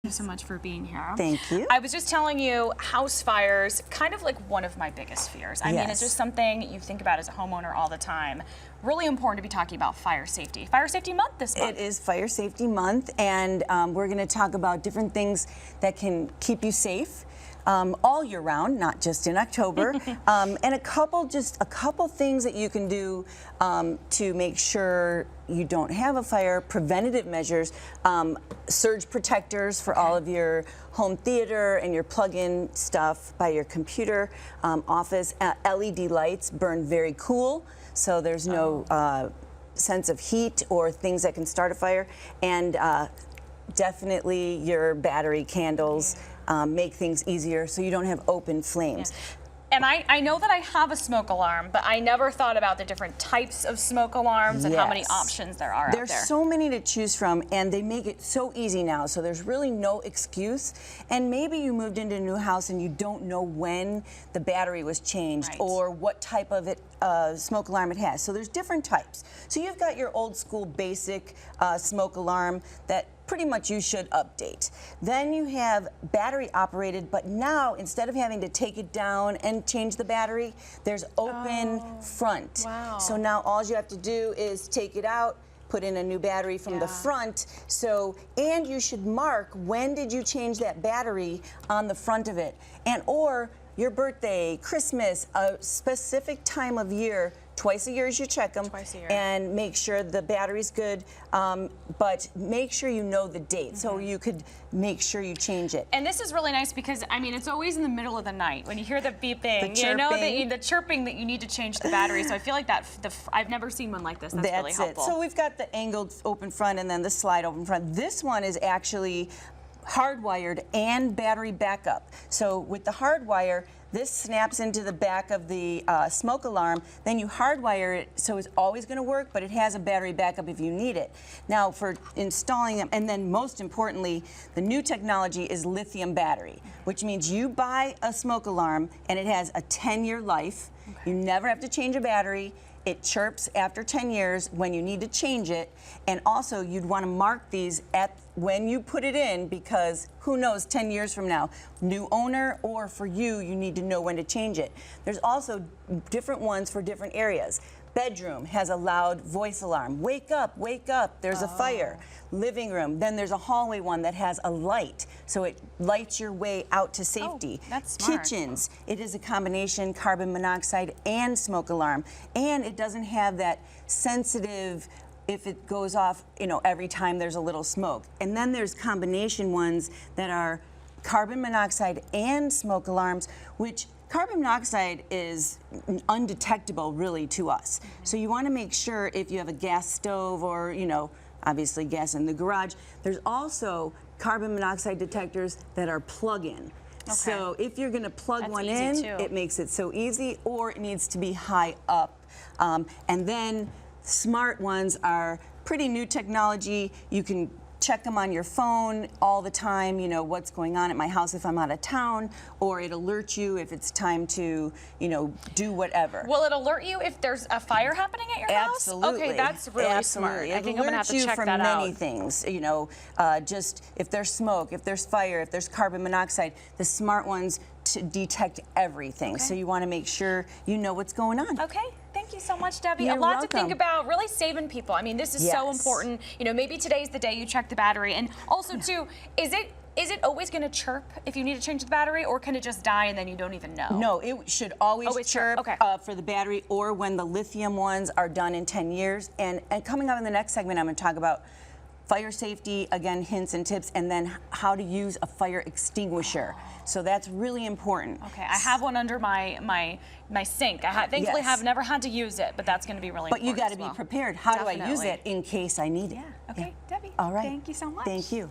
you so much for being here. Thank you. I was just telling you, house fires, kind of like one of my biggest fears. I mean, it's just something you think about as a homeowner all the time. Really important to be talking about fire safety. Fire Safety Month this month. It is Fire Safety Month, and we're going to talk about different things that can keep you safe. All year round, not just in October, and a couple things that you can do to make sure you don't have a fire. Preventative measures, surge protectors for all of your home theater and your plug-in stuff by your computer, office. LED lights burn very cool, so there's no sense of heat or things that can start a fire, and definitely your battery candles. Make things easier so you don't have open flames. Yeah. And I know that I have a smoke alarm, but I never thought about the different types of smoke alarms and how many options there are out there. There's so many to choose from, and they make it so easy now, so there's really no excuse. And maybe you moved into a new house and you don't know when the battery was changed or what type of smoke alarm it has. So there's different types. So you've got your old school basic smoke alarm that pretty much you should update. Then you have battery operated, but now instead of having to take it down and change the battery, there's open front. Wow. So now all you have to do is take it out, put in a new battery from the front. So, and you should mark when did you change that battery on the front of it. And or your birthday, Christmas, a specific time of year. Twice a year you should check them and make sure the battery's good, but make sure you know the date so you could make sure you change it. And this is really nice because, I mean, it's always in the middle of the night when you hear the beeping, you know, the chirping that you need to change the battery. So I feel like I've never seen one like this. That's really helpful. So we've got the angled open front and then the slide open front. This one is actually hardwired and battery backup. So with the hardwire, this snaps into the back of the smoke alarm, then you hardwire it so it's always going to work, but it has a battery backup if you need it. Now for installing them, and then most importantly, the new technology is lithium battery, which means you buy a smoke alarm and it has a 10-year life. You never have to change a battery. It chirps after 10 years when you need to change it, and also you'd want to mark these when you put it in, because who knows 10 years from now, new owner or for you, you need to know when to change it. There's also different ones for different areas. Bedroom has a loud voice alarm. Wake up, there's a fire. Living room, then there's a hallway one that has a light, so it lights your way out to safety. That's smart. Kitchens, it is a combination carbon monoxide and smoke alarm, and it doesn't have that sensitive, if it goes off, you know, every time there's a little smoke. And then there's combination ones that are carbon monoxide and smoke alarms, which carbon monoxide is undetectable really to us. So you want to make sure if you have a gas stove or, you know, obviously gas in the garage, there's also carbon monoxide detectors that are plug-in. So if you're going to plug one in, it makes it so easy, or it needs to be high up. And then smart ones are pretty new technology. You can check them on your phone all the time, you know, what's going on at my house if I'm out of town, or it alerts you if it's time to, you know, do whatever. Will it alert you if there's a fire happening at your house? Absolutely. Okay, that's really smart. I think I'm going to have to check that out. It alerts you for many things, you know, just if there's smoke, if there's fire, if there's carbon monoxide, the smart ones to detect everything. So you want to make sure you know what's going on. Okay. Thank you so much, Debbie. You're a lot welcome. to think about, really saving people. I mean, this is so important. You know, maybe today's the day you check the battery. And also, too, is it always going to chirp if you need to change the battery, or can it just die and then you don't even know? No, it should always chirp for the battery, or when the lithium ones are done in 10 years. And coming up in the next segment, I'm going to talk about fire safety, again, hints and tips, and then how to use a fire extinguisher. So that's really important. Okay, I have one under my sink. Thankfully have never had to use it, but that's going to be really important. But you got to be prepared. How do I use it in case I need it? Okay, Debbie. All right. Thank you so much. Thank you.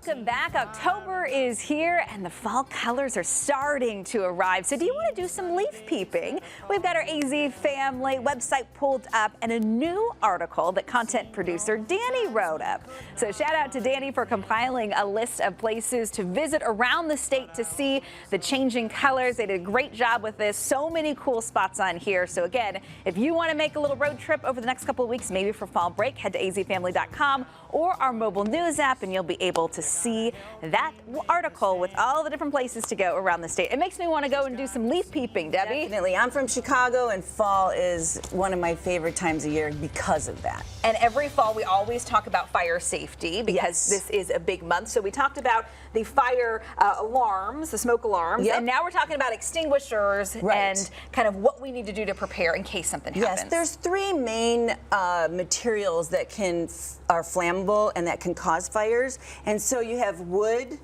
Welcome back. October is here and the fall colors are starting to arrive. So do you want to do some leaf peeping? We've got our AZ Family website pulled up and a new article that content producer Danny wrote up. So shout out to Danny for compiling a list of places to visit around the state to see the changing colors. They did a great job with this. So many cool spots on here. So again, if you want to make a little road trip over the next couple of weeks, maybe for fall break, head to azfamily.com or our mobile news app, and you'll be able to see that article with all the different places to go around the state. It makes me want to go and do some leaf peeping, Debbie. Definitely. I'm from Chicago, and fall is one of my favorite times of year because of that. And every fall, we always talk about fire safety because this is a big month. So we talked about the fire alarms, the smoke alarms, and now we're talking about extinguishers and kind of what we need to do to prepare in case something happens. Yes, there's three main materials that are flammable and that can cause fires. And so you have wood,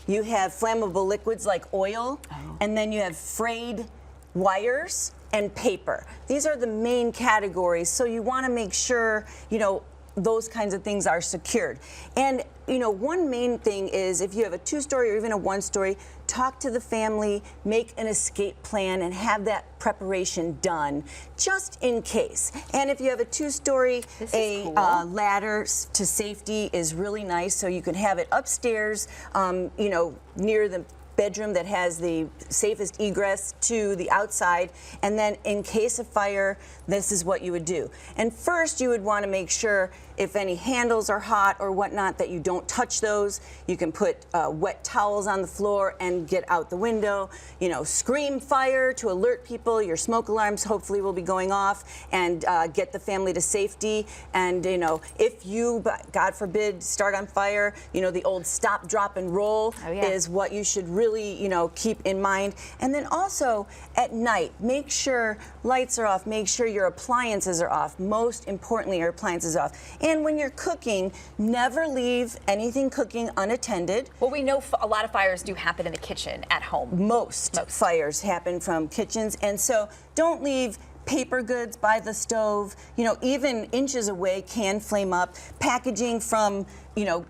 you have flammable liquids like oil, and then you have frayed wires and paper. These are the main categories. So you want to make sure, you know, those kinds of things are secured. And you know, one main thing is if you have a 2-story or even a 1-story, talk to the family, make an escape plan, and have that preparation done just in case. And if you have a 2-story, ladder to safety is really nice, so you can have it upstairs, you know, near the bedroom that has the safest egress to the outside, and then in case of fire, this is what you would do. And first, you would want to make sure if any handles are hot or whatnot that you don't touch those. You can put wet towels on the floor and get out the window. You know, scream fire to alert people. Your smoke alarms hopefully will be going off, and get the family to safety. And you know, if you, God forbid, start on fire, you know, the old stop, drop, and roll is what you should really, you know, keep in mind. And then also at night, make sure lights are off, make sure your appliances are off. Most importantly, your appliances are off. And when you're cooking, never leave anything cooking unattended. Well, we know a lot of fires do happen in the kitchen at home. Most fires happen from kitchens, and so don't leave paper goods by the stove. You know, even inches away can flame up. Packaging from, you know,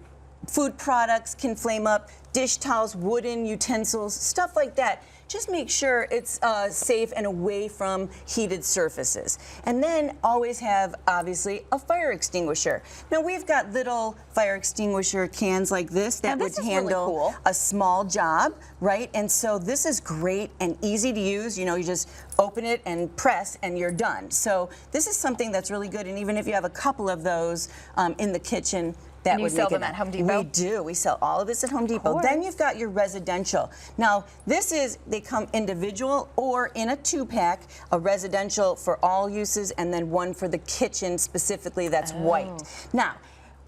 food products can flame up. Dish towels, wooden utensils, stuff like that. Just make sure it's safe and away from heated surfaces. And then always have, obviously, a fire extinguisher. Now, we've got little fire extinguisher cans like this that would handle a small job, right? And so this is great and easy to use. You know, you just open it and press and you're done. So this is something that's really good. And even if you have a couple of those in the kitchen, that would sell them at Home Depot? We do. We sell all of this at Home Depot. Then you've got your residential. Now, they come individual or in a 2-pack, a residential for all uses, and then one for the kitchen specifically that's white. Now,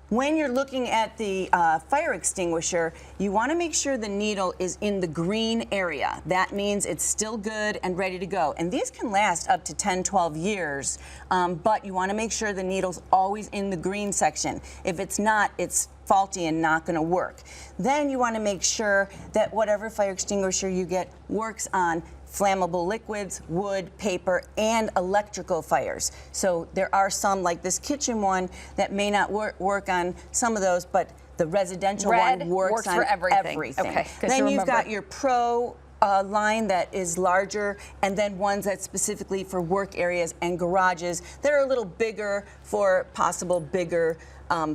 when you're looking at the fire extinguisher, you want to make sure the needle is in the green area. That means it's still good and ready to go. And these can last up to 10, 12 years, but you want to make sure the needle's always in the green section. If it's not, it's faulty and not going to work. Then you want to make sure that whatever fire extinguisher you get works on flammable liquids, wood, paper, and electrical fires. So there are some, like this kitchen one, that may not work on some of those, but the residential one works on for everything. Okay, then you've got your Pro line that is larger, and then ones that's specifically for work areas and garages that are a little bigger for possible bigger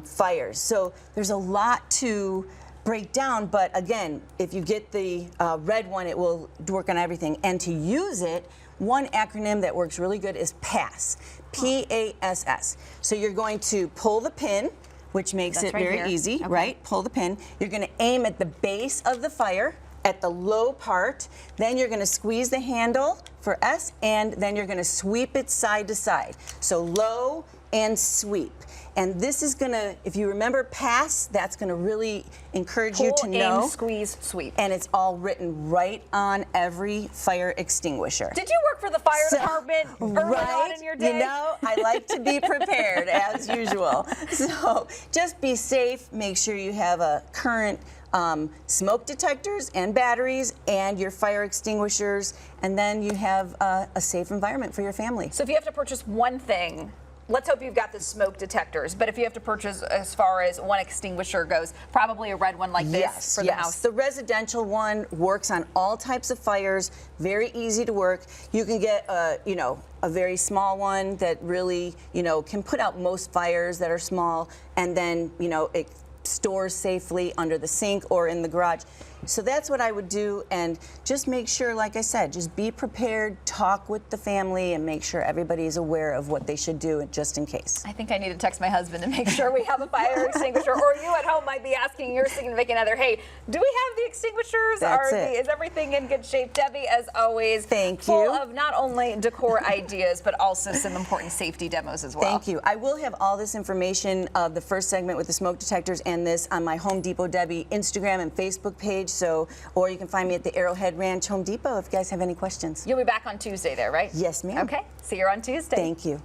fires. So there's a lot to break down, but again, if you get the red one, it will work on everything. And to use it, one acronym that works really good is PASS, P-A-S-S. So you're going to pull the pin, which makes it very easy, right? Pull the pin. You're going to aim at the base of the fire, at the low part. Then you're going to squeeze the handle for S, and then you're going to sweep it side to side. So low and sweep. And this is going to, if you remember PASS, that's going to really encourage you to know. Aim, squeeze, sweep. And it's all written right on every fire extinguisher. Did you work for the fire department early on in your day? You know, I like to be prepared as usual. So just be safe. Make sure you have a current smoke detectors and batteries and your fire extinguishers, and then you have a safe environment for your family. So if you have to purchase one thing, let's hope you've got the smoke detectors, but if you have to purchase, as far as one extinguisher goes, probably a red one like this for the house. The residential one works on all types of fires, very easy to work. You can get you know, a very small one that really, you know, can put out most fires that are small, and then, you know, it stores safely under the sink or in the garage. So that's what I would do, and just make sure, like I said, just be prepared, talk with the family, and make sure everybody is aware of what they should do just in case. I think I need to text my husband to make sure we have a fire extinguisher. Or you at home might be asking your significant other, hey, do we have the extinguishers? Is everything in good shape? Debbie, as always, full of not only decor ideas, but also some important safety demos as well. Thank you. I will have all this information of the first segment with the smoke detectors and this on my Home Depot Debbie Instagram and Facebook page. So, or you can find me at the Arrowhead Ranch Home Depot if you guys have any questions. You'll be back on Tuesday there, right? Yes, ma'am. Okay, see you on Tuesday. Thank you.